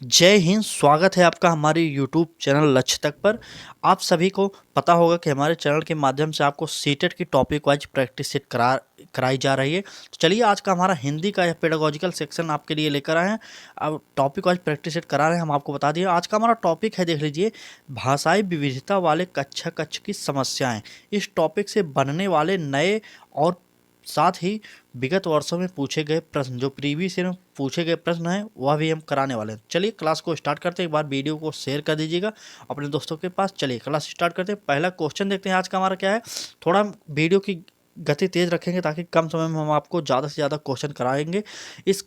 जय हिंद। स्वागत है आपका हमारे यूट्यूब चैनल लक्ष्य तक पर। आप सभी को पता होगा कि हमारे चैनल के माध्यम से आपको सीटेट की टॉपिक वाइज प्रैक्टिस सेट कराई जा रही है। तो चलिए आज का हमारा हिंदी का पेडागोजिकल सेक्शन आपके लिए लेकर आए हैं। अब टॉपिक वाइज प्रैक्टिस सेट करा रहे हैं, हम आपको बता दिए। आज का हमारा टॉपिक है, देख लीजिए, भाषाई विविधता वाले कक्षा कक्ष की समस्याएं। इस टॉपिक से बनने वाले नए और साथ ही विगत वर्षों में पूछे गए प्रश्न, जो प्रीवियस ईयर में पूछे गए प्रश्न हैं, वह भी हम कराने वाले हैं। चलिए क्लास को स्टार्ट करते हैं। एक बार वीडियो को शेयर कर दीजिएगा अपने दोस्तों के पास। चलिए क्लास स्टार्ट करते हैं। पहला क्वेश्चन देखते हैं आज का हमारा क्या है। थोड़ा वीडियो की गति तेज रखेंगे ताकि कम समय में हम आपको ज़्यादा से ज़्यादा क्वेश्चन कराएंगे। इस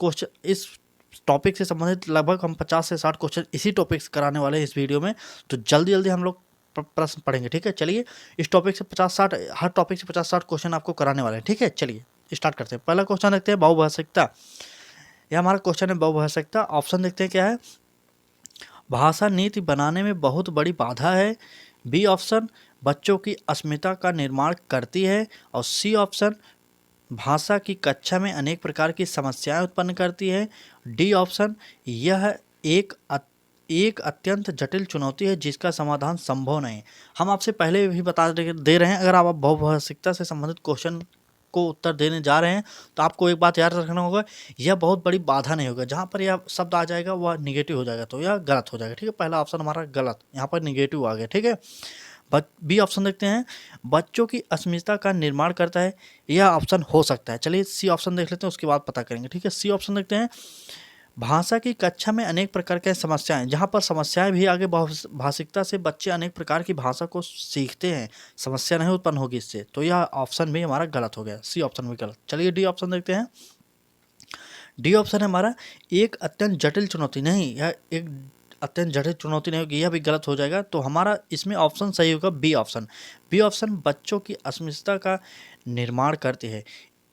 टॉपिक से संबंधित लगभग हम 50 से 60 क्वेश्चन इसी टॉपिक से कराने वाले हैं इस वीडियो में। तो जल्दी जल्दी हम लोग प्रश्न पढ़ेंगे, ठीक है। चलिए इस टॉपिक से 50-60, हर टॉपिक से 50-60 क्वेश्चन आपको कराने वाले हैं, ठीक है। चलिए स्टार्ट करते हैं। पहला क्वेश्चन देखते हैं, बहुभाषिकता। यह हमारा क्वेश्चन है, बहुभाषिकता। ऑप्शन देखते हैं क्या है। भाषा नीति बनाने में बहुत बड़ी बाधा है। बी ऑप्शन, बच्चों की अस्मिता का निर्माण करती है। और सी ऑप्शन, भाषा की कक्षा में अनेक प्रकार की समस्याएं उत्पन्न करती है। डी ऑप्शन, यह एक अत्यंत जटिल चुनौती है जिसका समाधान संभव नहीं। हम आपसे पहले भी बता दे रहे हैं, अगर आप बहुभाषिकता से संबंधित क्वेश्चन को उत्तर देने जा रहे हैं तो आपको एक बात याद रखना होगा, यह बहुत बड़ी बाधा नहीं होगा। जहाँ पर यह शब्द आ जाएगा वह निगेटिव हो जाएगा, तो यह गलत हो जाएगा, ठीक है। पहला ऑप्शन हमारा गलत, यहाँ पर निगेटिव आ गया, ठीक है। बी ऑप्शन देखते हैं, बच्चों की अस्मिता का निर्माण करता है। यह ऑप्शन हो सकता है। चलिए सी ऑप्शन देख लेते हैं, उसके बाद पता करेंगे, ठीक है। सी ऑप्शन देखते हैं, भाषा की कक्षा में अनेक प्रकार की समस्याएं। जहाँ पर समस्याएं भी आगे, भाषिकता से बच्चे अनेक प्रकार की भाषा को सीखते हैं, समस्या नहीं उत्पन्न होगी इससे। तो यह ऑप्शन भी हमारा गलत हो गया, सी ऑप्शन भी गलत। चलिए डी ऑप्शन देखते हैं। डी ऑप्शन है हमारा, एक अत्यंत जटिल चुनौती। नहीं, यह एक अत्यंत जटिल चुनौती नहीं होगी, यह भी गलत हो जाएगा। तो हमारा इसमें ऑप्शन सही होगा बी ऑप्शन। बी ऑप्शन बच्चों की अस्मिता का निर्माण करती है।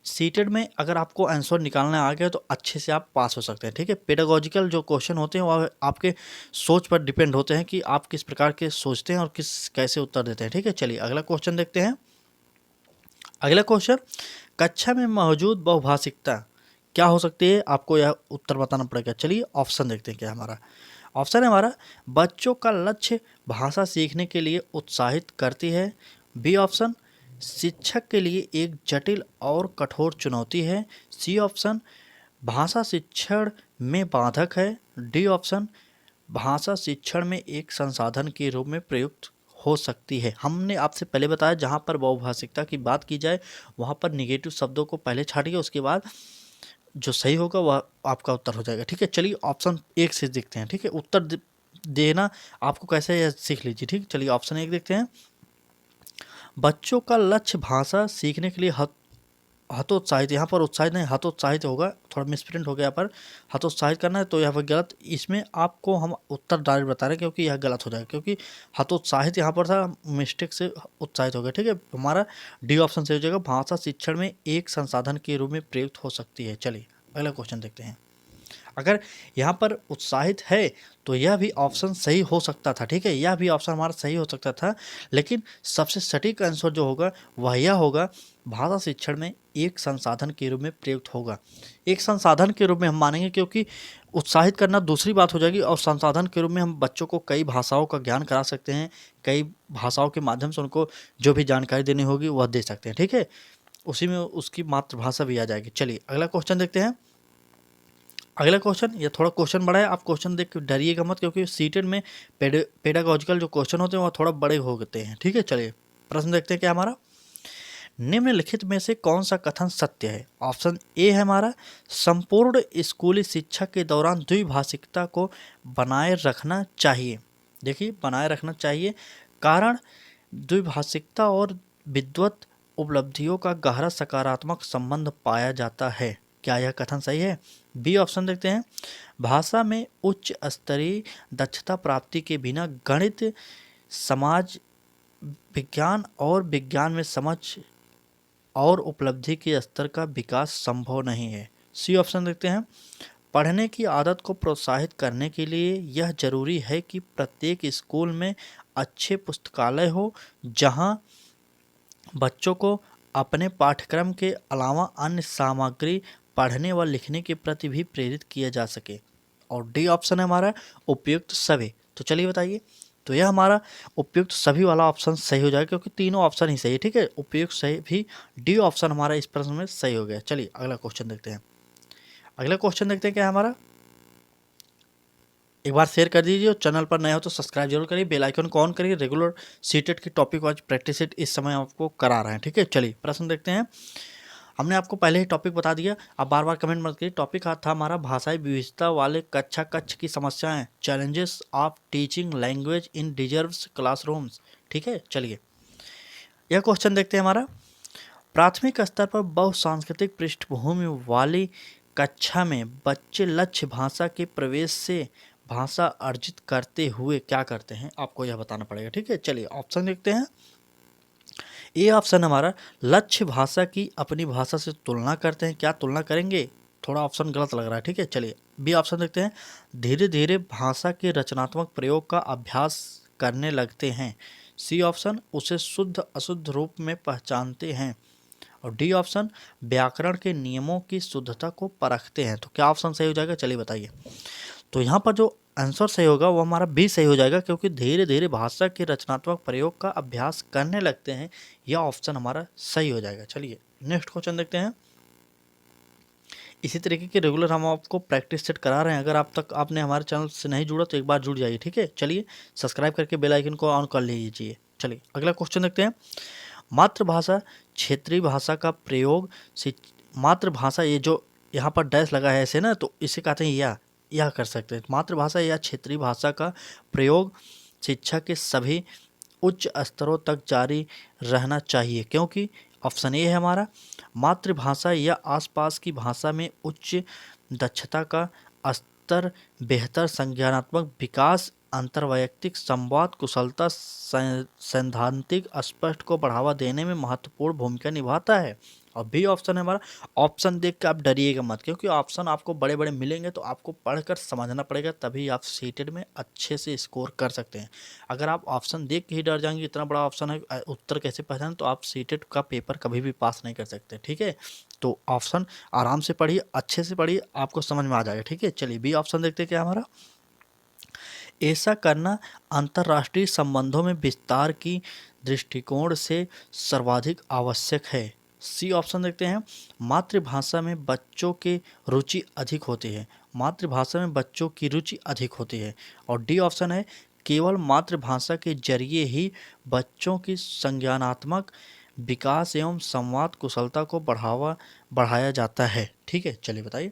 सीटेड में अगर आपको आंसर निकालना आ गया तो अच्छे से आप पास हो सकते हैं, ठीक है। पेडागोजिकल जो क्वेश्चन होते हैं वह आपके सोच पर डिपेंड होते हैं कि आप किस प्रकार के सोचते हैं और कैसे उत्तर देते हैं, ठीक है। चलिए अगला क्वेश्चन देखते हैं। अगला क्वेश्चन, कक्षा में मौजूद बहुभाषिकता क्या हो सकती है, आपको यह उत्तर बताना पड़ेगा। चलिए ऑप्शन देखते हैं क्या हमारा। ऑप्शन है हमारा, बच्चों का लक्ष्य भाषा सीखने के लिए उत्साहित करती है। बी ऑप्शन, शिक्षक के लिए एक जटिल और कठोर चुनौती है। सी ऑप्शन, भाषा शिक्षण में बाधक है। डी ऑप्शन, भाषा शिक्षण में एक संसाधन के रूप में प्रयुक्त हो सकती है। हमने आपसे पहले बताया, जहाँ पर बहुभाषिकता की बात की जाए वहाँ पर निगेटिव शब्दों को पहले छाटिए, उसके बाद जो सही होगा वह आपका उत्तर हो जाएगा, ठीक है। चलिए ऑप्शन एक से देखते हैं, ठीक है। उत्तर देना आपको कैसे है सीख लीजिए, ठीक। चलिए ऑप्शन एक देखते हैं, बच्चों का लक्ष्य भाषा सीखने के लिए हतोत्साहित, यहाँ पर उत्साहित नहीं हतोत्साहित होगा, थोड़ा मिसप्रिंट हो गया, पर हतोत्साहित करना है तो यहाँ पर गलत। इसमें आपको हम उत्तर डायरेक्ट बता रहे हैं क्योंकि यह गलत हो जाएगा, क्योंकि हतोत्साहित यहाँ पर था, मिस्टेक से उत्साहित हो गया, ठीक है। हमारा डी ऑप्शन से हो जाएगा, भाषा शिक्षण में एक संसाधन के रूप में प्रयुक्त हो सकती है। चलिए अगला क्वेश्चन देखते हैं। अगर यहाँ पर उत्साहित है तो यह भी ऑप्शन सही हो सकता था, ठीक है। यह भी ऑप्शन हमारा सही हो सकता था, लेकिन सबसे सटीक आंसर जो होगा वह यह होगा, भाषा शिक्षण में एक संसाधन के रूप में प्रयुक्त होगा। एक संसाधन के रूप में हम मानेंगे, क्योंकि उत्साहित करना दूसरी बात हो जाएगी, और संसाधन के रूप में हम बच्चों को कई भाषाओं का ज्ञान करा सकते हैं, कई भाषाओं के माध्यम से उनको जो भी जानकारी देनी होगी वह दे सकते हैं, ठीक है। उसी में उसकी मातृभाषा भी आ जाएगी। चलिए अगला क्वेश्चन देखते हैं। अगला क्वेश्चन, ये थोड़ा क्वेश्चन बड़ा है, आप क्वेश्चन देख के डरिएगा मत, क्योंकि सीटेड में पेडागोजिकल जो क्वेश्चन होते हैं वह थोड़ा बड़े होते हैं, ठीक है। चलिए प्रश्न देखते हैं क्या हमारा। निम्नलिखित में से कौन सा कथन सत्य है। ऑप्शन ए है हमारा, संपूर्ण स्कूली शिक्षा के दौरान द्विभाषिकता को बनाए रखना चाहिए। देखिए बनाए रखना चाहिए, कारण द्विभाषिकता और विद्वत उपलब्धियों का गहरा सकारात्मक संबंध पाया जाता है। क्या यह कथन सही है। बी ऑप्शन देखते हैं, भाषा में उच्च स्तरीय दक्षता प्राप्ति के बिना गणित, समाज विज्ञान और विज्ञान में समझ और उपलब्धि के स्तर का विकास संभव नहीं है। सी ऑप्शन देखते हैं, पढ़ने की आदत को प्रोत्साहित करने के लिए यह जरूरी है कि प्रत्येक स्कूल में अच्छे पुस्तकालय हो, जहां बच्चों को अपने पाठ्यक्रम के अलावा अन्य सामग्री पढ़ने व लिखने के प्रति भी प्रेरित किया जा सके। और डी ऑप्शन है हमारा उपयुक्त सभी। तो चलिए बताइए, तो यह हमारा उपयुक्त सभी वाला ऑप्शन सही हो जाएगा क्योंकि तीनों ऑप्शन ही सही है। ठीक है, उपयुक्त सही भी डी ऑप्शन हमारा इस प्रश्न में सही हो गया। चलिए अगला क्वेश्चन देखते हैं। अगला क्वेश्चन देखते हैं क्या है हमारा। एक बार शेयर कर दीजिए और चैनल पर नए हो तो सब्सक्राइब जरूर करिए, बेल आइकन को ऑन करिए। रेगुलर सीटेट की टॉपिक वाइज प्रैक्टिस सेट इस समय आपको करा रहे हैं। ठीक है, चलिए प्रश्न देखते हैं। हमने आपको पहले ही टॉपिक बता दिया, आप बार बार कमेंट मत करिए। टॉपिक था हमारा भाषाई विविधता वाले कक्ष की समस्याएं, challenges of teaching language in deserves classrooms. ठीक है, चलिए यह क्वेश्चन देखते हैं हमारा। प्राथमिक स्तर पर बहुसांस्कृतिक पृष्ठभूमि वाली कक्षा में बच्चे लक्ष्य भाषा के प्रवेश से भाषा अर्जित करते हुए क्या करते हैं, आपको यह बताना पड़ेगा। ठीक है, चलिए ऑप्शन देखते हैं। ए ऑप्शन हमारा लक्ष्य भाषा की अपनी भाषा से तुलना करते हैं। क्या तुलना करेंगे, थोड़ा ऑप्शन गलत लग रहा है। ठीक है, चलिए बी ऑप्शन देखते हैं। धीरे धीरे भाषा के रचनात्मक प्रयोग का अभ्यास करने लगते हैं। सी ऑप्शन उसे शुद्ध अशुद्ध रूप में पहचानते हैं। और डी ऑप्शन व्याकरण के नियमों की शुद्धता को परखते हैं। तो क्या ऑप्शन सही हो जाएगा, चलिए बताइए। तो यहाँ पर जो आंसर सही होगा वो हमारा बी सही हो जाएगा क्योंकि धीरे धीरे भाषा के रचनात्मक प्रयोग का अभ्यास करने लगते हैं। यह ऑप्शन हमारा सही हो जाएगा। चलिए नेक्स्ट क्वेश्चन देखते हैं। इसी तरीके के रेगुलर हम आपको प्रैक्टिस सेट करा रहे हैं। अगर आप तक आपने हमारे चैनल से नहीं जुड़ा तो एक बार जुड़ जाइए। ठीक है, चलिए सब्सक्राइब करके बेल आइकन को ऑन कर लीजिए। चलिए अगला क्वेश्चन देखते हैं। मातृभाषा क्षेत्रीय भाषा का प्रयोग मातृभाषा, ये जो यहाँ पर डैश लगा है ऐसे ना, तो इसे कहते हैं यह कर सकते हैं। मातृभाषा या क्षेत्रीय भाषा का प्रयोग शिक्षा के सभी उच्च स्तरों तक जारी रहना चाहिए क्योंकि ऑप्शन ए है हमारा मातृभाषा या आसपास की भाषा में उच्च दक्षता का स्तर, बेहतर संज्ञानात्मक विकास, अंतर्वैयक्तिक संवाद कुशलता, सैद्धांतिक स्पष्ट को बढ़ावा देने में महत्वपूर्ण भूमिका निभाता है। और बी ऑप्शन है हमारा। ऑप्शन देख के आप डरिएगा मत क्योंकि ऑप्शन आपको बड़े बड़े मिलेंगे तो आपको पढ़कर समझना पड़ेगा, तभी आप सीटेड में अच्छे से स्कोर कर सकते हैं। अगर आप ऑप्शन देख के ही डर जाएंगे इतना बड़ा ऑप्शन है उत्तर कैसे पहचान, तो आप सीटेड का पेपर कभी भी पास नहीं कर सकते। ठीक है, तो ऑप्शन आराम से पढ़िए, अच्छे से पढ़िए, आपको समझ में आ जाएगा। ठीक है, चलिए बी ऑप्शन देखते हैं क्या हमारा। ऐसा करना अंतर्राष्ट्रीय संबंधों में विस्तार की दृष्टिकोण से सर्वाधिक आवश्यक है। सी ऑप्शन देखते हैं। मातृभाषा में बच्चों की रुचि अधिक होती है। मातृभाषा में बच्चों की रुचि अधिक होती है। और डी ऑप्शन है केवल मातृभाषा के जरिए ही बच्चों की संज्ञानात्मक विकास एवं संवाद कुशलता को बढ़ाया जाता है। ठीक है, चलिए बताइए।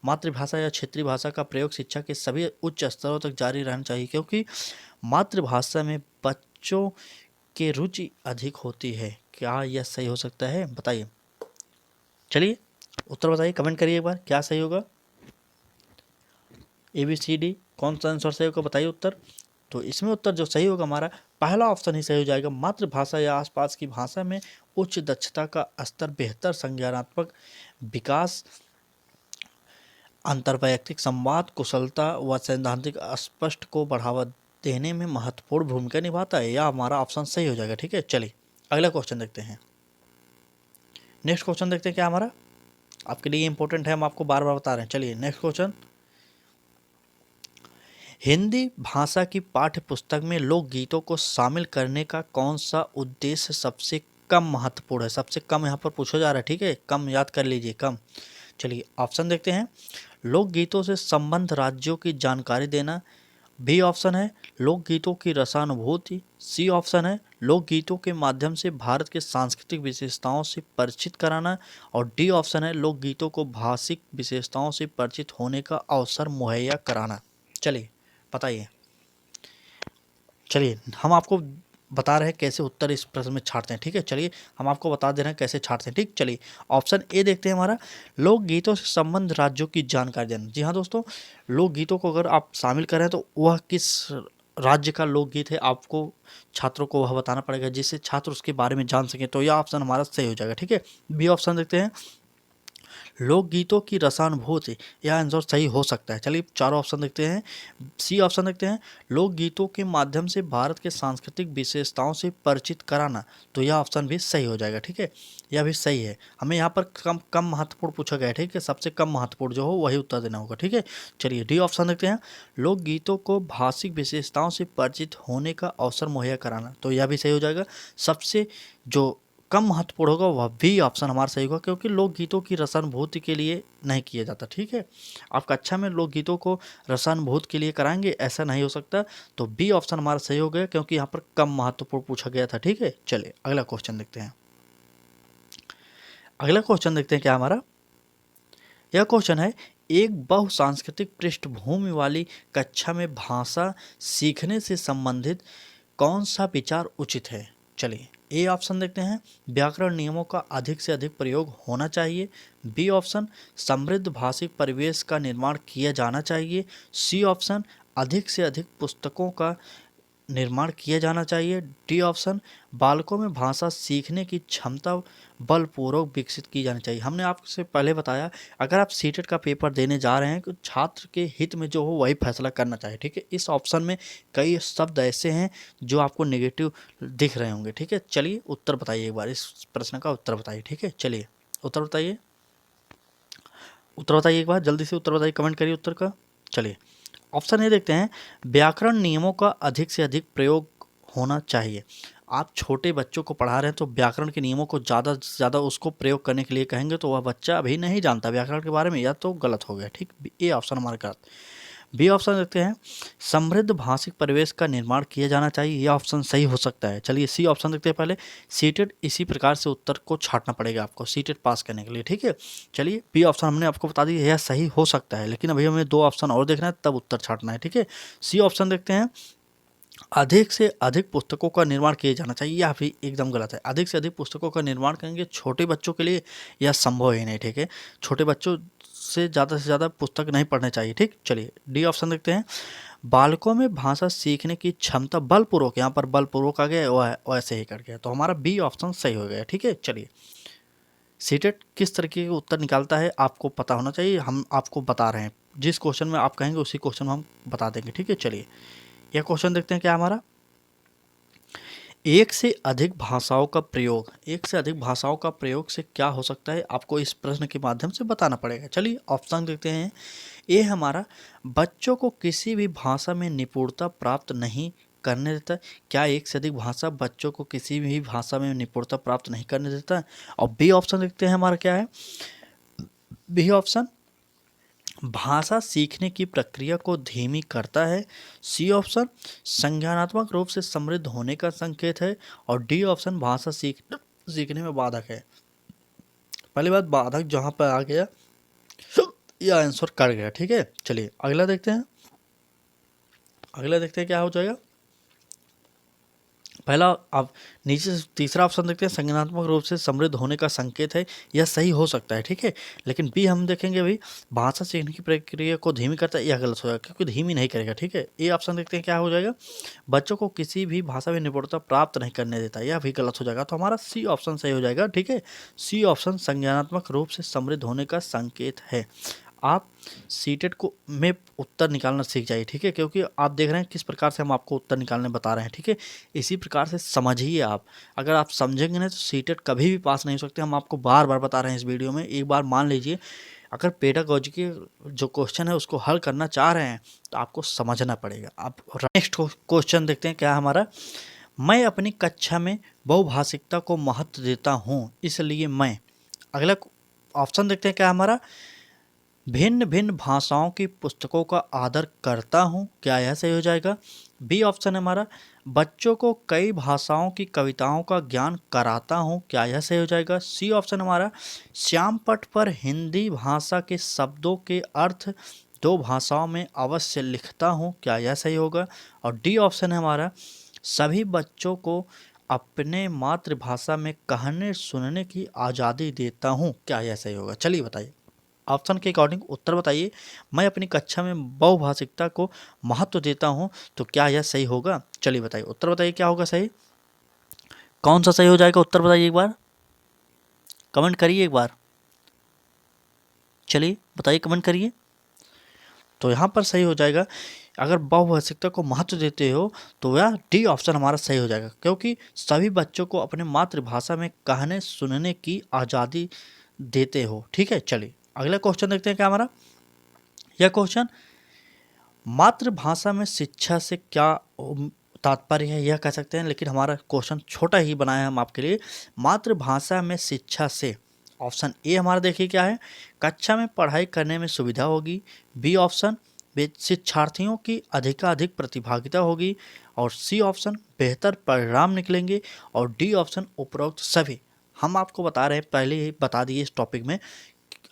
मातृभाषा या क्षेत्रीय भाषा का प्रयोग शिक्षा के सभी उच्च स्तरों तक जारी रहना चाहिए क्योंकि मातृभाषा में बच्चों की रुचि अधिक होती है। क्या यह सही हो सकता है, बताइए। चलिए उत्तर बताइए, कमेंट करिए एक बार, क्या सही होगा। ABCD कौन सा आंसर सही होगा, बताइए उत्तर। तो इसमें उत्तर जो सही होगा हमारा पहला ऑप्शन ही सही हो जाएगा। मातृभाषा या आसपास की भाषा में उच्च दक्षता का स्तर, बेहतर संज्ञानात्मक विकास, अंतर्वैयक्तिक संवाद कुशलता व सैद्धांतिक स्पष्ट को बढ़ावा देने में महत्वपूर्ण भूमिका निभाता है। यह हमारा ऑप्शन सही हो जाएगा। ठीक है, चलिए अगला क्वेश्चन देखते हैं। नेक्स्ट क्वेश्चन देखते हैं क्या हमारा, आपके लिए इंपॉर्टेंट है, हम आपको बार बार बता रहे हैं। चलिए नेक्स्ट क्वेश्चन। हिंदी भाषा की पाठ्य पुस्तक में लोकगीतों को शामिल करने का कौन सा उद्देश्य सबसे कम महत्वपूर्ण है। सबसे कम यहाँ पर पूछा जा रहा है। ठीक है, कम याद कर लीजिए, कम। चलिए ऑप्शन देखते हैं। लोकगीतों से संबंध राज्यों की जानकारी देना। बी ऑप्शन है लोकगीतों की रसानुभूति। सी ऑप्शन है लोकगीतों के माध्यम से भारत के सांस्कृतिक विशेषताओं से परिचित कराना। और डी ऑप्शन है लोकगीतों को भाषिक विशेषताओं से परिचित होने का अवसर मुहैया कराना। चलिए बताइए। चलिए हम आपको बता रहे हैं कैसे उत्तर इस प्रश्न में छाटते हैं। ठीक है, चलिए हम आपको बता दे रहे हैं कैसे छाटते हैं। ठीक, चलिए ऑप्शन ए देखते हैं हमारा लोकगीतों से संबंध राज्यों की जानकारी देना। जी हाँ दोस्तों, लोकगीतों को अगर आप शामिल करें तो वह किस राज्य का लोकगीत है आपको छात्रों को वह बताना पड़ेगा जिससे छात्र उसके बारे में जान सकें। तो यह ऑप्शन हमारा सही हो जाएगा। ठीक है, बी ऑप्शन देखते हैं। लोकगीतों की रसानुभूति, यह आंसर सही हो सकता है। चलिए चारों ऑप्शन देखते हैं। सी ऑप्शन देखते हैं, लोकगीतों के माध्यम से भारत के सांस्कृतिक विशेषताओं से परिचित कराना, तो यह ऑप्शन भी सही हो जाएगा। ठीक है, यह भी सही है। हमें यहाँ पर कम कम महत्वपूर्ण पूछा गया है, ठीक है, सबसे कम महत्वपूर्ण जो हो वही उत्तर देना होगा। ठीक है, चलिए डी ऑप्शन देखते हैं, लोकगीतों को भाषिक विशेषताओं से परिचित होने का अवसर मुहैया कराना, तो यह भी सही हो जाएगा। सबसे जो कम महत्वपूर्ण होगा वह भी ऑप्शन हमारा सही होगा, क्योंकि लोकगीतों की रसानुभूति के लिए नहीं किया जाता। ठीक है, आप कक्षा में लोकगीतों को रसानुभूति के लिए कराएंगे, ऐसा नहीं हो सकता। तो बी ऑप्शन हमारा सही हो गया, क्योंकि यहाँ पर कम महत्वपूर्ण पूछा गया था। ठीक है, चलिए अगला क्वेश्चन देखते हैं। अगला क्वेश्चन देखते हैं क्या हमारा, यह क्वेश्चन है, एक बहुसांस्कृतिक पृष्ठभूमि वाली कक्षा में भाषा सीखने से संबंधित कौन सा विचार उचित है। चलिए ए ऑप्शन देखते हैं, व्याकरण नियमों का अधिक से अधिक प्रयोग होना चाहिए। बी ऑप्शन, समृद्ध भाषिक परिवेश का निर्माण किया जाना चाहिए। सी ऑप्शन, अधिक से अधिक पुस्तकों का निर्माण किया जाना चाहिए। डी ऑप्शन, बालकों में भाषा सीखने की क्षमता बलपूर्वक विकसित की जानी चाहिए। हमने आपसे पहले बताया, अगर आप सीटेट का पेपर देने जा रहे हैं तो छात्र के हित में जो हो वही फैसला करना चाहिए। ठीक है, इस ऑप्शन में कई शब्द ऐसे हैं जो आपको नेगेटिव दिख रहे होंगे। ठीक है, चलिए उत्तर बताइए एक बार, इस प्रश्न का उत्तर बताइए। ठीक है, चलिए उत्तर बताइए, उत्तर बताइए एक बार, जल्दी से उत्तर बताइए, कमेंट करिए उत्तर का। चलिए ऑप्शन ए देखते हैं, व्याकरण नियमों का अधिक से अधिक प्रयोग होना चाहिए। आप छोटे बच्चों को पढ़ा रहे हैं तो व्याकरण के नियमों को ज़्यादा से ज़्यादा उसको प्रयोग करने के लिए कहेंगे तो वह बच्चा अभी नहीं जानता व्याकरण के बारे में, या तो गलत हो गया। ठीक, ए ऑप्शन हमारा गलत। बी ऑप्शन देखते हैं, समृद्ध भाषिक परिवेश का निर्माण किया जाना चाहिए, यह ऑप्शन सही हो सकता है। चलिए सी ऑप्शन देखते हैं पहले, सीटेड इसी प्रकार से उत्तर को छांटना पड़ेगा आपको सीटेड पास करने के लिए। ठीक है, चलिए बी ऑप्शन हमने आपको बता दिया यह सही हो सकता है, लेकिन अभी हमें दो ऑप्शन और देखना है तब उत्तर छांटना है। ठीक है, सी ऑप्शन देखते हैं, अधिक से अधिक पुस्तकों का निर्माण किया जाना चाहिए, यह भी एकदम गलत है। अधिक से अधिक पुस्तकों का निर्माण करेंगे छोटे बच्चों के लिए, यह संभव ही नहीं। ठीक है, छोटे बच्चों से ज़्यादा पुस्तक नहीं पढ़ने चाहिए। ठीक, चलिए डी ऑप्शन देखते हैं, बालकों में भाषा सीखने की क्षमता बलपूर्वक, यहाँ पर बलपूर्वक आ गया, वैसे ही कर गया, तो हमारा बी ऑप्शन सही हो गया। ठीक है, चलिए सीटेट किस तरीके के उत्तर निकालता है आपको पता होना चाहिए, हम आपको बता रहे हैं, जिस क्वेश्चन में आप कहेंगे उसी क्वेश्चन में हम बता देंगे। ठीक है, चलिए यह क्वेश्चन देखते हैं क्या हमारा, एक से अधिक भाषाओं का प्रयोग, एक से अधिक भाषाओं का प्रयोग से क्या हो सकता है आपको इस प्रश्न के माध्यम से बताना पड़ेगा। चलिए ऑप्शन देखते हैं, ये हमारा, बच्चों को किसी भी भाषा में निपुणता प्राप्त नहीं करने देता। क्या एक से अधिक भाषा बच्चों को किसी भी भाषा में निपुणता प्राप्त नहीं करने देता। और बी ऑप्शन देखते हैं हमारा क्या है, बी ऑप्शन, भाषा सीखने की प्रक्रिया को धीमी करता है। सी ऑप्शन, संज्ञानात्मक रूप से समृद्ध होने का संकेत है। और डी ऑप्शन, भाषा सीखने में बाधक है। पहली बात, बाधक जहाँ पर आ गया यह आंसर कर गया। ठीक है, चलिए अगला देखते हैं, अगला देखते हैं क्या हो जाएगा। पहला आप नीचे से तीसरा ऑप्शन देखते हैं, संज्ञानात्मक रूप से समृद्ध होने का संकेत है, यह सही हो सकता है। ठीक है, लेकिन बी हम देखेंगे अभी, भाषा सीखने की प्रक्रिया को धीमी करता है, यह गलत हो जाएगा, क्योंकि धीमी नहीं करेगा। ठीक है, ए ऑप्शन देखते हैं क्या हो जाएगा, बच्चों को किसी भी भाषा में निपुणता प्राप्त नहीं करने देता, यह भी गलत हो जाएगा, तो हमारा सी ऑप्शन सही हो जाएगा। ठीक है, सी ऑप्शन, संज्ञानात्मक रूप से समृद्ध होने का संकेत है। आप सीटेट को में उत्तर निकालना सीख जाइए। ठीक है, क्योंकि आप देख रहे हैं किस प्रकार से हम आपको उत्तर निकालने बता रहे हैं। ठीक है, इसी प्रकार से समझिए आप, अगर आप समझेंगे नहीं तो सीटेट कभी भी पास नहीं हो सकते। हम आपको बार बार बता रहे हैं इस वीडियो में, एक बार मान लीजिए, अगर पेडागोजी के जो क्वेश्चन है उसको हल करना चाह रहे हैं तो आपको समझना पड़ेगा। आप नेक्स्ट क्वेश्चन देखते हैं क्या हमारा, मैं अपनी कक्षा में बहुभाषिकता को महत्व देता हूँ, इसलिए मैं, अगला ऑप्शन देखते हैं क्या हमारा, भिन्न भिन्न भाषाओं की पुस्तकों का आदर करता हूँ, क्या यह सही हो जाएगा। बी ऑप्शन है हमारा, बच्चों को कई भाषाओं की कविताओं का ज्ञान कराता हूँ, क्या यह सही हो जाएगा। सी ऑप्शन हमारा, श्याम पट पर हिंदी भाषा के शब्दों के अर्थ दो भाषाओं में अवश्य लिखता हूँ, क्या यह सही होगा। और डी ऑप्शन है हमारा, सभी बच्चों को अपने मातृभाषा में कहने सुनने की आज़ादी देता हूँ, क्या यह सही होगा। चलिए बताइए, ऑप्शन के अकॉर्डिंग उत्तर बताइए। मैं अपनी कक्षा में बहुभाषिकता को महत्व देता हूं, तो क्या यह सही होगा। चलिए बताइए, उत्तर बताइए क्या होगा सही, कौन सा सही हो जाएगा, उत्तर बताइए एक बार, कमेंट करिए एक बार। चलिए बताइए, कमेंट करिए। तो यहाँ पर सही हो जाएगा, अगर बहुभाषिकता को महत्व देते हो तो यह डी ऑप्शन हमारा सही हो जाएगा, क्योंकि सभी बच्चों को अपने मातृभाषा में कहने सुनने की आज़ादी देते हो। ठीक है, चलिए अगला क्वेश्चन देखते हैं क्या हमारा। यह क्वेश्चन मातृभाषा में शिक्षा से क्या तात्पर्य है यह कह सकते हैं, लेकिन हमारा क्वेश्चन छोटा ही बनाया हम आपके लिए। मातृभाषा में शिक्षा से, ऑप्शन ए हमारा देखिए क्या है, कक्षा में पढ़ाई करने में सुविधा होगी। बी ऑप्शन, शिक्षार्थियों की अधिकाधिक प्रतिभागिता होगी। और सी ऑप्शन, बेहतर परिणाम निकलेंगे। और डी ऑप्शन, उपरोक्त सभी। हम आपको बता रहे हैं, पहले ही बता दिए इस टॉपिक में,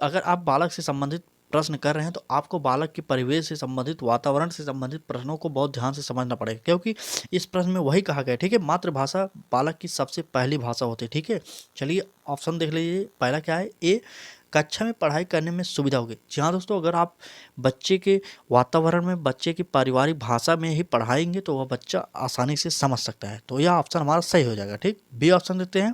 अगर आप बालक से संबंधित प्रश्न कर रहे हैं तो आपको बालक के परिवेश से संबंधित, वातावरण से संबंधित प्रश्नों को बहुत ध्यान से समझना पड़ेगा, क्योंकि इस प्रश्न में वही कहा गया है। ठीक है, मातृभाषा बालक की सबसे पहली भाषा होती है। ठीक है, चलिए ऑप्शन देख लीजिए, पहला क्या है, ए, कक्षा में पढ़ाई करने में सुविधा होगी। जी हाँ दोस्तों, अगर आप बच्चे के वातावरण में, बच्चे की पारिवारिक भाषा में ही पढ़ाएंगे तो वह बच्चा आसानी से समझ सकता है, तो यह ऑप्शन हमारा सही हो जाएगा। ठीक, बी ऑप्शन देते हैं,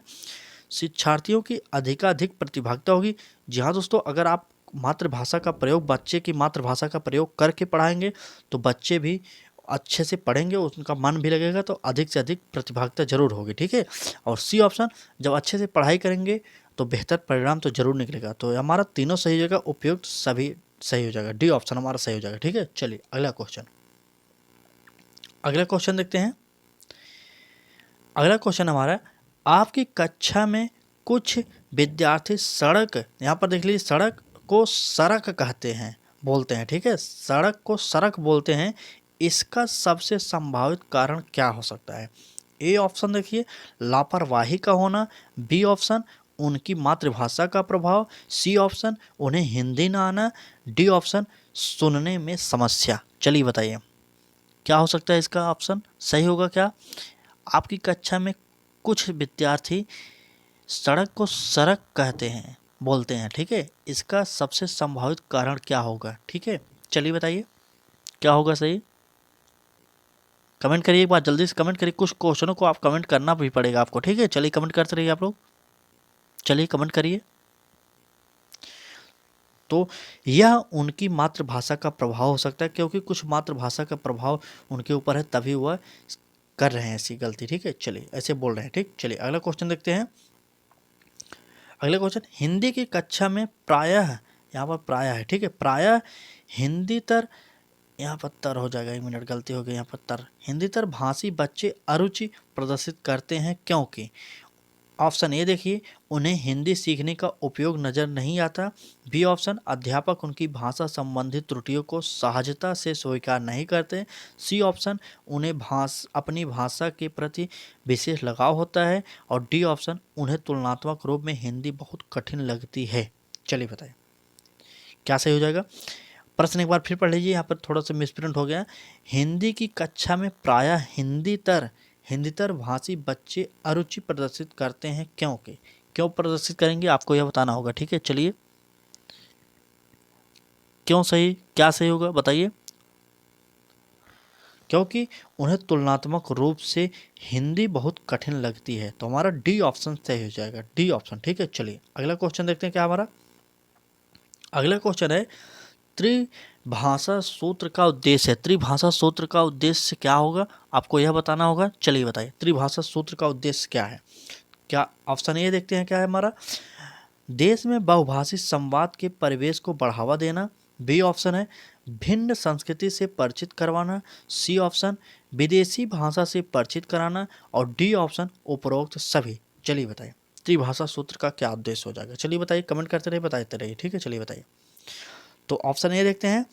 शिक्षार्थियों की अधिकाधिक प्रतिभागिता होगी। जी हाँ दोस्तों, अगर आप मातृभाषा का प्रयोग, बच्चे की मातृभाषा का प्रयोग करके पढ़ाएंगे तो बच्चे भी अच्छे से पढ़ेंगे, उनका मन भी लगेगा, तो अधिक से अधिक प्रतिभागिता जरूर होगी। ठीक है, और सी ऑप्शन, जब अच्छे से पढ़ाई करेंगे तो बेहतर परिणाम तो जरूर निकलेगा। तो हमारा तीनों सही हो जाएगा, उपयुक्त सभी सही हो जाएगा, डी ऑप्शन हमारा सही हो जाएगा। ठीक है, चलिए अगला क्वेश्चन देखते हैं। अगला क्वेश्चन हमारा, आपकी कक्षा में कुछ विद्यार्थी सड़क, यहाँ पर देख लीजिए, सड़क को सड़क कहते हैं, बोलते हैं। ठीक है, सड़क को सड़क बोलते हैं, इसका सबसे संभावित कारण क्या हो सकता है। ए ऑप्शन देखिए, लापरवाही का होना। बी ऑप्शन, उनकी मातृभाषा का प्रभाव। सी ऑप्शन, उन्हें हिंदी ना आना। डी ऑप्शन, सुनने में समस्या। चलिए बताइए क्या हो सकता है, इसका ऑप्शन सही होगा क्या। आपकी कक्षा में कुछ विद्यार्थी सड़क को सड़क कहते हैं, बोलते हैं। ठीक है, इसका सबसे संभावित कारण क्या होगा। ठीक है, चलिए बताइए क्या होगा सही, कमेंट करिए एक बार, जल्दी से कमेंट करिए। कुछ क्वेश्चनों को आप कमेंट करना भी पड़ेगा आपको। ठीक है, चलिए कमेंट करते रहिए आप लोग, चलिए कमेंट करिए। तो यह उनकी मातृभाषा का प्रभाव हो सकता है, क्योंकि कुछ मातृभाषा का प्रभाव उनके ऊपर है, तभी वह कर रहे हैं ऐसी गलती। ठीक है, चलिए ऐसे बोल रहे हैं। ठीक, चलिए अगला क्वेश्चन देखते हैं। अगला क्वेश्चन, हिंदी की कक्षा में प्रायः, यहाँ पर प्रायः है। ठीक है, प्रायः हिंदीतर, यहाँ पर तर हो जाएगा, 1 मिनट गलती हो गई, यहाँ पर तर, हिंदीतर भाषी बच्चे अरुचि प्रदर्शित करते हैं, क्योंकि ऑप्शन ए देखिए, उन्हें हिंदी सीखने का उपयोग नज़र नहीं आता। बी ऑप्शन, अध्यापक उनकी भाषा संबंधी त्रुटियों को सहजता से स्वीकार नहीं करते। सी ऑप्शन, उन्हें अपनी भाषा के प्रति विशेष लगाव होता है। और डी ऑप्शन, उन्हें तुलनात्मक रूप में हिंदी बहुत कठिन लगती है। चलिए बताइए क्या सही हो जाएगा। प्रश्न एक बार फिर पढ़ लीजिए, यहाँ पर थोड़ा सा मिसप्रिंट हो गया। हिंदी की कक्षा में प्रायः हिंदीतर भाषी बच्चे अरुचि प्रदर्शित करते हैं, क्योंकि क्यों प्रदर्शित करेंगे आपको यह बताना होगा। ठीक है, चलिए क्यों सही, क्या सही होगा बताइए। क्योंकि उन्हें तुलनात्मक रूप से हिंदी बहुत कठिन लगती है, तो हमारा डी ऑप्शन सही हो जाएगा, डी ऑप्शन। ठीक है, चलिए अगला क्वेश्चन देखते हैं क्या हमारा। अगला क्वेश्चन है, त्रिभाषा सूत्र का उद्देश्य है। त्रिभाषा सूत्र का उद्देश्य क्या होगा आपको यह बताना होगा। चलिए बताइए त्रिभाषा सूत्र का उद्देश्य क्या है। क्या ऑप्शन ए देखते हैं क्या है हमारा, देश में बहुभाषी संवाद के परिवेश को बढ़ावा देना। बी ऑप्शन है, भिन्न संस्कृति से परिचित करवाना। सी ऑप्शन, विदेशी भाषा से परिचित कराना। और डी ऑप्शन, उपरोक्त सभी। चलिए बताइए त्रिभाषा सूत्र का क्या उद्देश्य हो जाएगा। चलिए बताइए, कमेंट करते रहिए, बताते रहिए। ठीक है, चलिए बताइए। तो ऑप्शन ए देखते हैं,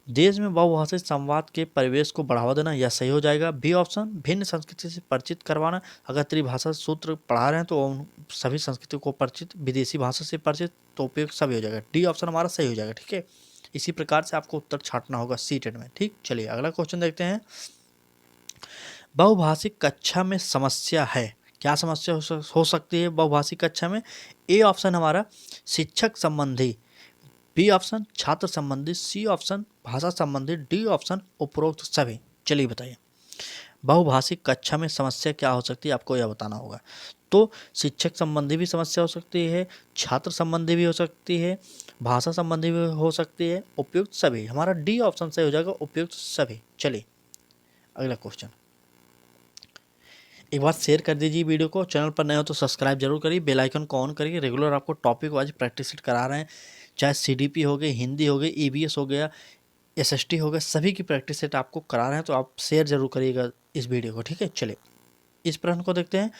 देश में बहुभाषी संवाद के परिवेश को बढ़ावा देना, यह सही हो जाएगा। बी ऑप्शन, भिन्न संस्कृति से परिचित करवाना। अगर त्रिभाषा सूत्र पढ़ा रहे हैं तो उन सभी संस्कृति को परिचित, विदेशी भाषा से परिचित, तो उपयोग सभी हो जाएगा। डी ऑप्शन हमारा सही हो जाएगा। ठीक है, इसी प्रकार से आपको उत्तर छांटना होगा सीटेट में। ठीक, चलिए अगला क्वेश्चन देखते हैं। बहुभाषिक कक्षा में समस्या है, क्या समस्या हो सकती है बहुभाषिक कक्षा में। ए ऑप्शन हमारा शिक्षक संबंधी। बी ऑप्शन छात्र संबंधी। सी ऑप्शन भाषा संबंधी। डी ऑप्शन उपरोक्त सभी। चलिए बताइए बहुभाषिक कक्षा में समस्या क्या हो सकती है, आपको यह बताना होगा। तो शिक्षक संबंधी भी समस्या हो सकती है, छात्र संबंधी भी हो सकती है, भाषा संबंधी भी हो सकती है, उपयुक्त सभी। हमारा डी ऑप्शन सही हो जाएगा, उपयुक्त सभी। चलिए अगला क्वेश्चन। एक बार शेयर कर दीजिए वीडियो को, चैनल पर नए हो तो सब्सक्राइब जरूर करिए, बेल आइकन को ऑन करिए। रेगुलर आपको टॉपिक वाइज प्रैक्टिस करा रहे हैं, चाहे सीडीपी हो गई, हिंदी हो गई, ईवीएस हो गया, एसएसटी हो गया, सभी की प्रैक्टिस सेट आपको करा रहे हैं, तो आप शेयर जरूर करिएगा इस वीडियो को, ठीक है। चलिए इस प्रश्न को देखते हैं।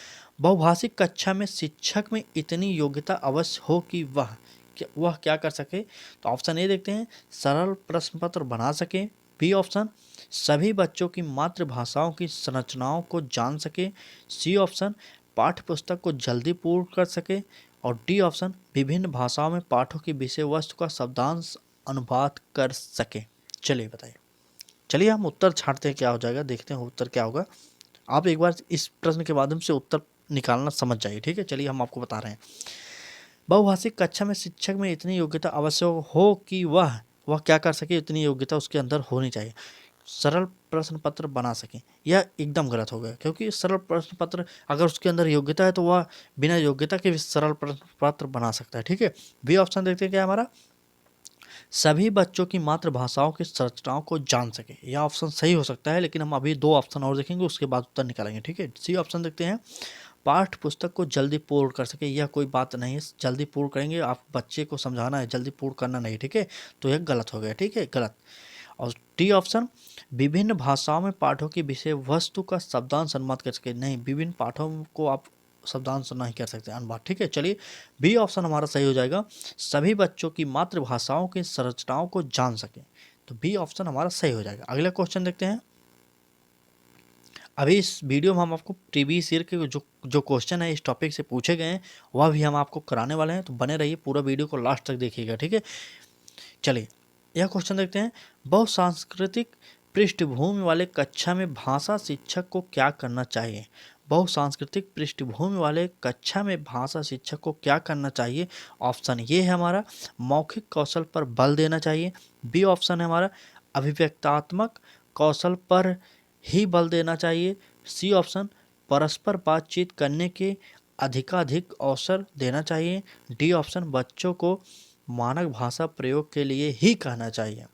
बहुभाषिक कक्षा में शिक्षक में इतनी योग्यता अवश्य हो कि वह क्या कर सके। तो ऑप्शन ए देखते हैं, सरल प्रश्न पत्र बना सके। बी ऑप्शन, सभी बच्चों की मातृभाषाओं की संरचनाओं को जान सके। सी ऑप्शन, पाठ्य पुस्तक को जल्दी पूर्ण कर सके। और डी ऑप्शन, विभिन्न भाषाओं में पाठों की विषय वस्तु का शब्दांश अनुवाद कर सके। चलिए बताइए। चलिए हम उत्तर छांटते हैं, क्या हो जाएगा, देखते हैं उत्तर क्या होगा। आप एक बार इस प्रश्न के माध्यम से उत्तर निकालना समझ जाइए, ठीक है। चलिए हम आपको बता रहे हैं। बहुभाषिक कक्षा में शिक्षक में इतनी योग्यता अवश्य हो कि वह क्या कर सके, इतनी योग्यता उसके अंदर होनी चाहिए। सरल प्रश्न पत्र बना सके, यह एकदम गलत हो गया, क्योंकि सरल प्रश्न पत्र अगर उसके अंदर योग्यता है तो वह बिना योग्यता के भी सरल प्रश्न पत्र बना सकता है, ठीक है। बी ऑप्शन देखते हैं क्या हमारा, सभी बच्चों की मातृभाषाओं की संरचनाओं को जान सके। यह ऑप्शन सही हो सकता है, लेकिन हम अभी दो ऑप्शन और देखेंगे, उसके बाद उत्तर निकालेंगे, ठीक है। सी ऑप्शन देखते हैं, पाठ्य पुस्तक को जल्दी पूर्ण कर सके। यह कोई बात नहीं है, जल्दी पूर्ण करेंगे, आप बच्चे को समझाना है, जल्दी पूर्ण करना नहीं, ठीक है। तो यह गलत हो गया, ठीक है, गलत। और डी ऑप्शन, विभिन्न भाषाओं में पाठों की विषय वस्तु का शब्दांश अनुवाद कर सके। नहीं, विभिन्न पाठों को आप शब्दांश नहीं कर सकते अनुवाद, ठीक है। चलिए बी ऑप्शन हमारा सही हो जाएगा, सभी बच्चों की मातृभाषाओं की संरचनाओं को जान सके। तो बी ऑप्शन हमारा सही हो जाएगा। अगला क्वेश्चन देखते हैं। अभी इस वीडियो में हम आपको प्रीवियस ईयर के जो क्वेश्चन है इस टॉपिक से पूछे गए हैं वह भी हम आपको कराने वाले हैं, तो बने रहिए, पूरा वीडियो को लास्ट तक देखिएगा, ठीक है। चलिए यह क्वेश्चन देखते हैं। बहुसांस्कृतिक पृष्ठभूमि वाले कक्षा में भाषा शिक्षक को क्या करना चाहिए। बहुसांस्कृतिक पृष्ठभूमि वाले कक्षा में भाषा शिक्षक को क्या करना चाहिए। ऑप्शन ये है हमारा, मौखिक कौशल पर बल देना चाहिए। बी ऑप्शन है हमारा, अभिव्यक्तात्मक कौशल पर ही बल देना चाहिए। सी ऑप्शन, परस्पर बातचीत करने के अधिकाधिक अवसर देना चाहिए। डी ऑप्शन, बच्चों को मानक भाषा प्रयोग के लिए ही कहना चाहिए।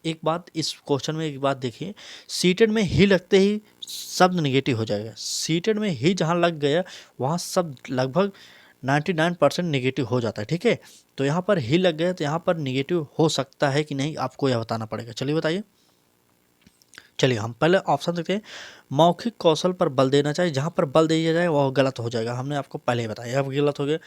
एक बात इस क्वेश्चन में, एक बात देखिए, सीटेड में ही लगते ही शब्द निगेटिव हो जाएगा। सीटेड में ही जहाँ लग गया वहाँ शब्द लगभग 99% निगेटिव हो जाता है, ठीक है। तो यहाँ पर ही लग गया तो यहाँ पर निगेटिव हो सकता है कि नहीं, आपको यह बताना पड़ेगा। चलिए बताइए। चलिए हम पहले ऑप्शन देखते हैं, मौखिक कौशल पर बल देना चाहिए। जहाँ पर बल दिया जाए वह गलत हो जाएगा, हमने आपको पहले ही बताया, अब गलत हो गया।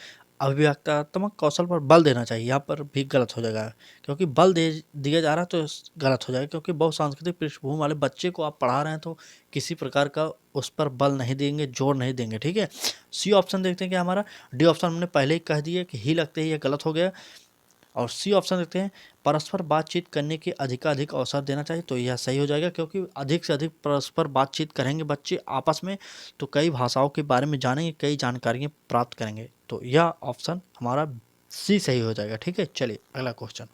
अभिव्यक्तात्मक कौशल पर बल देना चाहिए, यहाँ पर भी गलत हो जाएगा, क्योंकि बल दिया जा रहा है तो गलत हो जाएगा, क्योंकि बहुसांस्कृतिक पृष्ठभूमि वाले बच्चे को आप पढ़ा रहे हैं तो किसी प्रकार का उस पर बल नहीं देंगे, जोर नहीं देंगे, ठीक है। सी ऑप्शन देखते हैं क्या हमारा, डी ऑप्शन हमने पहले ही कह दिया कि ही लगते ही यह गलत हो गया। और सी ऑप्शन देखते हैं, परस्पर बातचीत करने के अधिकाधिक अवसर देना चाहिए। तो यह सही हो जाएगा, क्योंकि अधिक से अधिक परस्पर बातचीत करेंगे बच्चे आपस में तो कई भाषाओं के बारे में जानेंगे, कई जानकारियाँ प्राप्त करेंगे। तो यह ऑप्शन हमारा सी सही हो जाएगा, ठीक है। चलिए अगला क्वेश्चन।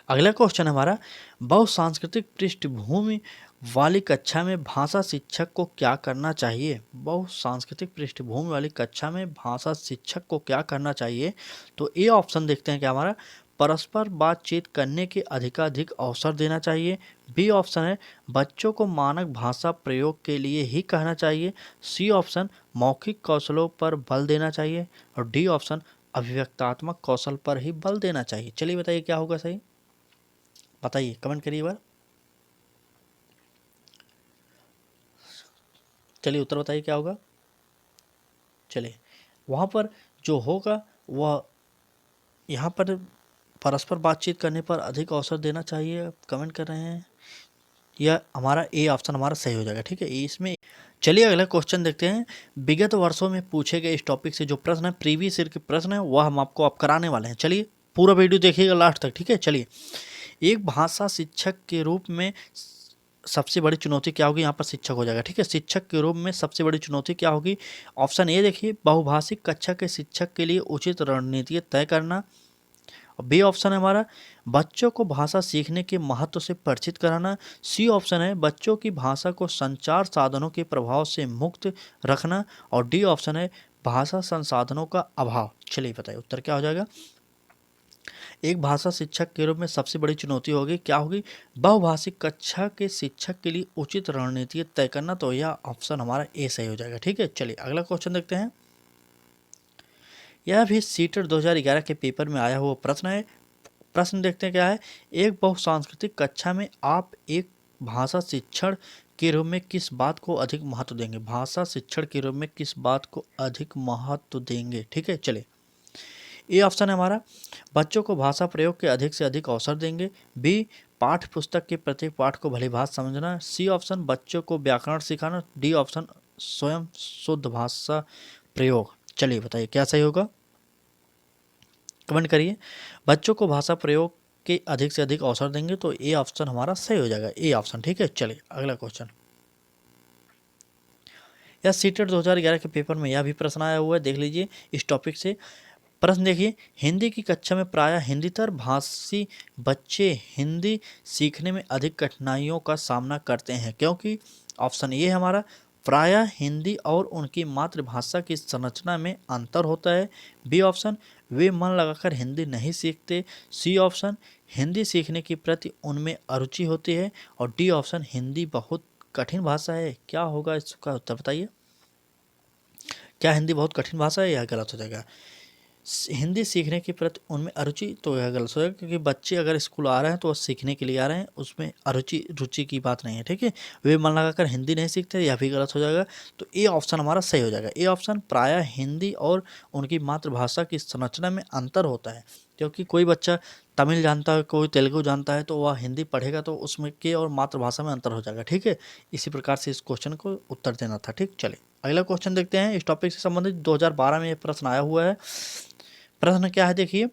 अगला क्वेश्चन हमारा, बहुसांस्कृतिक पृष्ठभूमि वाली कक्षा में भाषा शिक्षक को क्या करना चाहिए। बहुसांस्कृतिक पृष्ठभूमि वाली कक्षा में भाषा शिक्षक को क्या करना चाहिए। तो ए ऑप्शन देखते हैं क्या हमारा, परस्पर बातचीत करने के अधिकाधिक अवसर देना चाहिए। बी ऑप्शन है, बच्चों को मानक भाषा प्रयोग के लिए ही कहना चाहिए। सी ऑप्शन, मौखिक कौशलों पर बल देना चाहिए। और डी ऑप्शन, अभिव्यक्तात्मक कौशल पर ही बल देना चाहिए। चलिए बताइए क्या होगा सही, बताइए, कमेंट करिए बार। चलिए उत्तर बताइए क्या होगा। चलिए वहाँ पर जो होगा वह, यहाँ पर परस्पर बातचीत करने पर अधिक अवसर देना चाहिए, कमेंट कर रहे हैं, यह हमारा ए ऑप्शन हमारा सही हो जाएगा, ठीक है। इसमें चलिए अगला क्वेश्चन देखते हैं। विगत वर्षों में पूछे गए इस टॉपिक से जो प्रश्न है, प्रीवियस ईयर के प्रश्न है, वह हम आपको अब कराने वाले हैं। चलिए पूरा वीडियो देखिएगा लास्ट तक, ठीक है। चलिए, एक भाषा शिक्षक के रूप में सबसे बड़ी चुनौती क्या होगी, यहाँ पर शिक्षक हो जाएगा, ठीक है। शिक्षक के रूप में सबसे बड़ी चुनौती क्या होगी। ऑप्शन ए देखिए, बहुभाषिक कक्षा के शिक्षक के लिए उचित रणनीति तय करना। और बी ऑप्शन है हमारा बच्चों को भाषा सीखने के महत्व से परिचित कराना। सी ऑप्शन है बच्चों की भाषा को संचार साधनों के प्रभाव से मुक्त रखना। और डी ऑप्शन है भाषा संसाधनों का अभाव। चलिए बताइए उत्तर क्या हो जाएगा। एक भाषा शिक्षक के रूप में सबसे बड़ी चुनौती होगी क्या होगी, बहुभाषिक कक्षा के शिक्षक के लिए उचित रणनीति तय करना। तो यह ऑप्शन हमारा ए सही हो जाएगा। ठीक है, चलिए अगला क्वेश्चन देखते हैं। यह भी सीटेट 2011 के पेपर में आया हुआ प्रश्न है। प्रश्न देखते हैं क्या है। एक बहुसांस्कृतिक कक्षा में आप एक भाषा शिक्षण के रूप में किस बात को अधिक महत्व देंगे। भाषा शिक्षण के रूप में किस बात को अधिक महत्व देंगे। ठीक है, चलिए ए ऑप्शन है हमारा बच्चों को भाषा प्रयोग के अधिक से अधिक अवसर देंगे। बी पाठ्य पुस्तक के प्रत्येक पाठ को भली भांति समझना। सी ऑप्शन बच्चों को व्याकरण सिखाना। डी ऑप्शन स्वयं शुद्ध भाषा प्रयोग। चलिए बताइए क्या सही होगा, कमेंट करिए। बच्चों को भाषा प्रयोग के अधिक से अधिक अवसर देंगे तो ए ऑप्शन हमारा सही हो जाएगा, ए ऑप्शन। ठीक है, चलिए अगला क्वेश्चन। यह सीटेट 2011 के पेपर में यह भी प्रश्न आया हुआ है, देख लीजिए इस टॉपिक से। प्रश्न देखिए, हिंदी की कक्षा में प्रायः हिंदीतर भाषी बच्चे हिंदी सीखने में अधिक कठिनाइयों का सामना करते हैं क्योंकि ऑप्शन ए हमारा प्रायः हिंदी और उनकी मातृभाषा की संरचना में अंतर होता है। बी ऑप्शन वे मन लगाकर हिंदी नहीं सीखते। सी ऑप्शन हिंदी सीखने के प्रति उनमें अरुचि होती है। और डी ऑप्शन हिंदी बहुत कठिन भाषा है। क्या होगा इसका उत्तर बताइए। क्या हिंदी बहुत कठिन भाषा है, यह गलत हो जाएगा। हिंदी सीखने के प्रति उनमें अरुचि, तो यह गलत हो जाएगा क्योंकि बच्चे अगर स्कूल आ रहे हैं तो वो सीखने के लिए आ रहे हैं, उसमें रुचि की बात नहीं है। ठीक है, वे मन लगाकर हिंदी नहीं सीखते, यह भी गलत हो जाएगा। तो ए ऑप्शन हमारा सही हो जाएगा। ए ऑप्शन प्रायः हिंदी और उनकी मातृभाषा की संरचना में अंतर होता है क्योंकि कोई बच्चा तमिल जानता है, कोई तेलुगु जानता है, तो वह हिंदी पढ़ेगा तो उसमें के और मातृभाषा में अंतर हो जाएगा। ठीक है, इसी प्रकार से इस क्वेश्चन को उत्तर देना था। ठीक, चलिए अगला क्वेश्चन देखते हैं। इस टॉपिक से संबंधित 2012 में यह प्रश्न आया हुआ है। प्रश्न क्या है देखिए,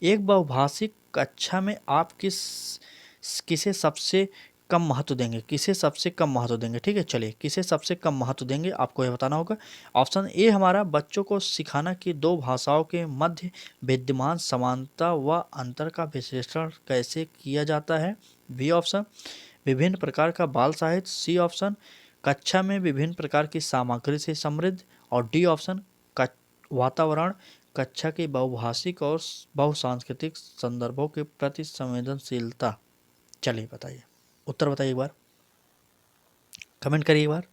एक बहुभाषिक कक्षा में आप किसे सबसे कम महत्व देंगे। किसे सबसे कम महत्व देंगे। ठीक है, चलिए किसे सबसे कम महत्व देंगे आपको यह बताना होगा। ऑप्शन ए हमारा बच्चों को सिखाना कि दो भाषाओं के मध्य विद्यमान समानता व अंतर का विश्लेषण कैसे किया जाता है। बी ऑप्शन विभिन्न प्रकार का बाल साहित्य। सी ऑप्शन कक्षा में विभिन्न प्रकार की सामग्री से समृद्ध। और डी ऑप्शन वातावरण कक्षा के बहुभाषिक और बहुसांस्कृतिक संदर्भों के प्रति संवेदनशीलता। चलिए बताइए उत्तर बताइए एक बार, कमेंट करिए एक बार।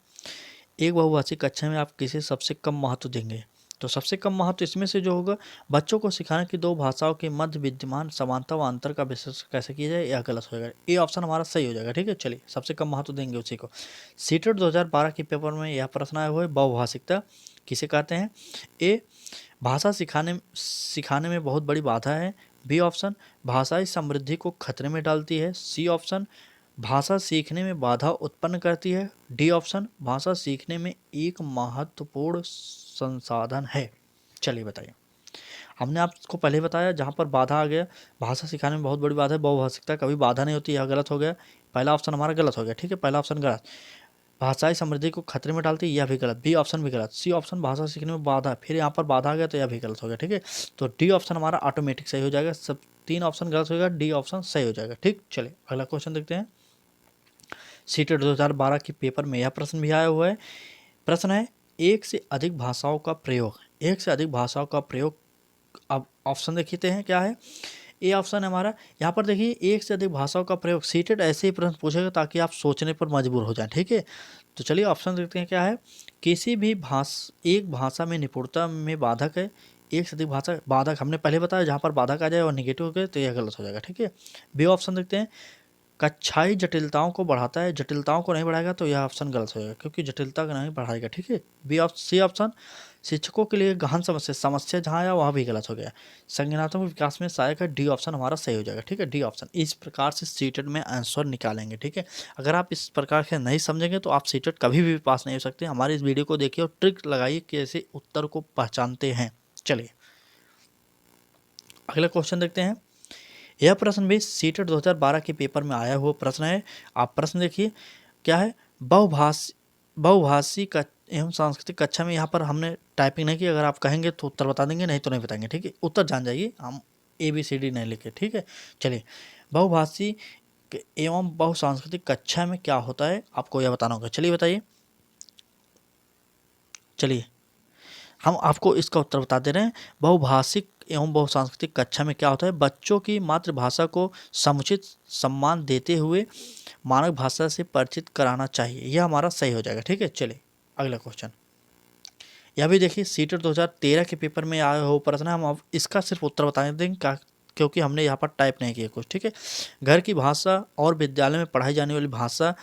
एक बहुभाषिक कक्षा में आप किसे सबसे कम महत्व देंगे। तो सबसे कम महत्व इसमें से जो होगा बच्चों को सिखाना कि दो भाषाओं के मध्य विद्यमान समानता व अंतर का विश्लेषण कैसे किया जाए, यह गलत हो जाएगा। ए ऑप्शन हमारा सही हो जाएगा। ठीक है, चलिए सबसे कम महत्व देंगे उसी को। सीटेट 2012 के पेपर में यह प्रश्न आया हुआ है, बहुभाषिकता किसे कहते हैं। ए भाषा सिखाने में बहुत बड़ी बाधा है। बी ऑप्शन भाषाई समृद्धि को खतरे में डालती है। सी ऑप्शन भाषा सीखने में बाधा उत्पन्न करती है। डी ऑप्शन भाषा सीखने में एक महत्वपूर्ण संसाधन है। चलिए बताइए, हमने आपको पहले बताया जहाँ पर बाधा आ गया, भाषा सिखाने में बहुत बड़ी बाधा है, बहुभाषिकता कभी बाधा नहीं होती, यह गलत हो गया। पहला ऑप्शन हमारा गलत हो गया। ठीक है, पहला ऑप्शन गलत। भाषाई समृद्धि को खतरे में डालती है, यह भी गलत। बी ऑप्शन भी गलत। सी ऑप्शन भाषा सीखने में बाधा, फिर यहाँ पर बाधा आ गया तो यह भी गलत हो गया। ठीक है, तो डी ऑप्शन हमारा ऑटोमेटिक सही हो जाएगा। सब तीन ऑप्शन गलत हो जाएगा, डी ऑप्शन सही हो जाएगा। ठीक, चलिए अगला क्वेश्चन देखते हैं। सीटेट 2012 के पेपर में यह प्रश्न भी आया हुआ है। प्रश्न है एक से अधिक भाषाओं का प्रयोग। एक से अधिक भाषाओं का प्रयोग, अब ऑप्शन देखते हैं क्या है। ए ऑप्शन है हमारा, यहाँ पर देखिए एक से अधिक भाषाओं का प्रयोग। सीटेट ऐसे ही प्रश्न पूछेगा ताकि आप सोचने पर मजबूर हो जाएं। ठीक है, तो चलिए ऑप्शन देखते हैं क्या है। किसी भी एक भाषा में निपुणता में बाधक है। एक से अधिक भाषा बाधक हमने पहले बताया, जहाँ पर बाधक आ जाए और निगेटिव हो गए तो यह गलत हो जाएगा। ठीक है, बी ऑप्शन देखते हैं, कक्षाई जटिलताओं को बढ़ाता है। जटिलताओं को नहीं बढ़ाएगा तो यह ऑप्शन गलत हो जाएगा क्योंकि जटिलता को नहीं बढ़ाएगा। ठीक है, सी ऑप्शन शिक्षकों के लिए गहन समस्या जहाँ आया वहाँ भी गलत हो गया। संज्ञानात्मक विकास में सहायक है, डी ऑप्शन हमारा सही हो जाएगा। ठीक है, डी ऑप्शन। इस प्रकार से सीटेट में आंसर निकालेंगे। ठीक है, अगर आप इस प्रकार से नहीं समझेंगे तो आप सीटेट कभी भी पास नहीं हो सकते। हमारी इस वीडियो को देखिए और ट्रिक लगाइए कैसे उत्तर को पहचानते हैं। चलिए अगला क्वेश्चन देखते हैं। यह प्रश्न भी सीटेट 2012 के पेपर में आया हुआ प्रश्न है। आप प्रश्न देखिए क्या है। बहुभाषी एवं सांस्कृतिक कक्षा में, यहाँ पर हमने टाइपिंग नहीं की, अगर आप कहेंगे तो उत्तर बता देंगे, नहीं तो नहीं बताएंगे। ठीक है, उत्तर जान जाइए, हम ABCD नहीं लिखे, ठीक है। चलिए, बहुभाषी एवं बहुसांस्कृतिक कक्षा में क्या होता है आपको यह बताना होगा। चलिए बताइए, चलिए हम आपको इसका उत्तर बता दे रहे हैं। बहुभाषिक एवं बहुसांस्कृतिक कक्षा में क्या होता है, बच्चों की मातृभाषा को समुचित सम्मान देते हुए मानक भाषा से परिचित कराना चाहिए। यह हमारा सही हो जाएगा, ठीक है। चलिए अगला क्वेश्चन, यह भी देखिए सीटेट 2013 के पेपर में आया हो प्रश्न है। हम अब इसका सिर्फ उत्तर बता देंगे क्योंकि हमने यहाँ पर टाइप नहीं किया कुछ, ठीक है। घर की भाषा और विद्यालय में पढ़ाई जाने वाली भाषा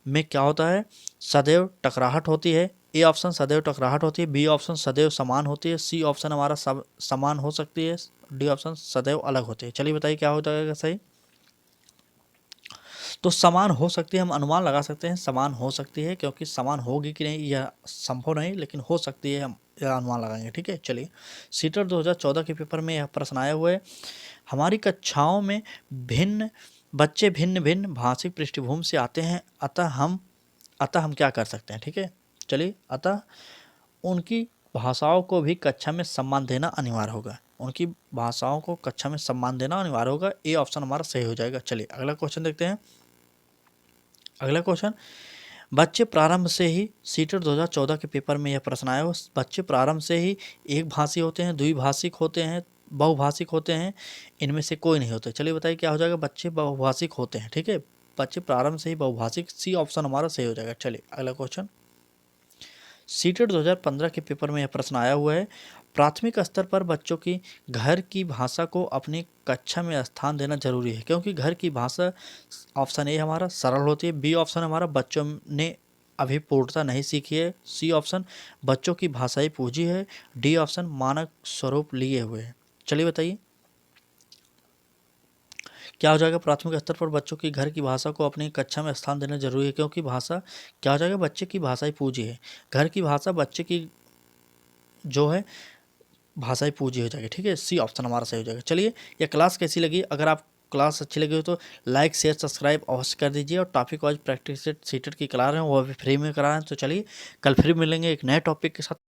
में क्या होता है, सदैव टकराहट होती है। ए ऑप्शन सदैव टकराहट होती है, बी ऑप्शन सदैव समान होती है, सी ऑप्शन हमारा सब समान हो सकती है, डी ऑप्शन सदैव अलग होती है। चलिए बताइए क्या हो जाएगा सही। तो समान हो सकती है, हम अनुमान लगा सकते हैं समान हो सकती है, क्योंकि समान होगी कि नहीं यह संभव नहीं, लेकिन हो सकती है, हम यह अनुमान लगाएंगे, ठीक है। चलिए, सीटेट 2014 के पेपर में यह प्रश्न आया हुआ है, हमारी कक्षाओं में बच्चे भिन्न भिन्न भाषिक पृष्ठभूमि से आते हैं, अतः हम क्या कर सकते हैं, ठीक है। चलिए, अतः उनकी भाषाओं को भी कक्षा में सम्मान देना अनिवार्य होगा, उनकी भाषाओं को कक्षा में सम्मान देना अनिवार्य होगा। ए ऑप्शन हमारा सही हो जाएगा। चलिए अगला क्वेश्चन देखते हैं। अगला क्वेश्चन, बच्चे प्रारंभ से ही सीटेट 2014 के पेपर में यह प्रश्न आया हो, बच्चे प्रारंभ से ही एक भाषी होते हैं, द्विभाषिक होते हैं, बहुभाषिक होते हैं, इनमें से कोई नहीं होते। चलिए बताइए क्या हो जाएगा, बच्चे बहुभाषिक होते हैं, ठीक है। बच्चे प्रारंभ से ही बहुभाषिक, सी ऑप्शन हमारा सही हो जाएगा। चलिए अगला क्वेश्चन, सीटेट 2015 के पेपर में यह प्रश्न आया हुआ है, प्राथमिक स्तर पर बच्चों की घर की भाषा को अपनी कक्षा में स्थान देना जरूरी है, क्योंकि घर की भाषा ऑप्शन ए हमारा सरल होती है, बी ऑप्शन हमारा बच्चों ने अभी पूर्णता नहीं सीखी है, सी ऑप्शन बच्चों की भाषाई पूंजी है, डी ऑप्शन मानक स्वरूप लिए हुए है। चलिए बताइए क्या हो जाएगा, प्राथमिक स्तर पर बच्चों की घर की भाषा को अपनी कक्षा में स्थान देना जरूरी है, क्योंकि भाषा क्या हो जाएगा, बच्चे की भाषाई पूंजी है। घर की भाषा बच्चे की जो है भाषाई पूंजी हो जाएगी, ठीक है। सी ऑप्शन हमारा सही हो जाएगा। चलिए, यह क्लास कैसी लगी, अगर आप क्लास अच्छी लगी हो तो लाइक शेयर सब्सक्राइब अवश्य कर दीजिए, और टॉपिक वाइज प्रैक्टिस सीटेट की करा रहे हैं वो भी फ्री में करा रहे हैं। तो चलिए कल फिर मिलेंगे एक नए टॉपिक के साथ।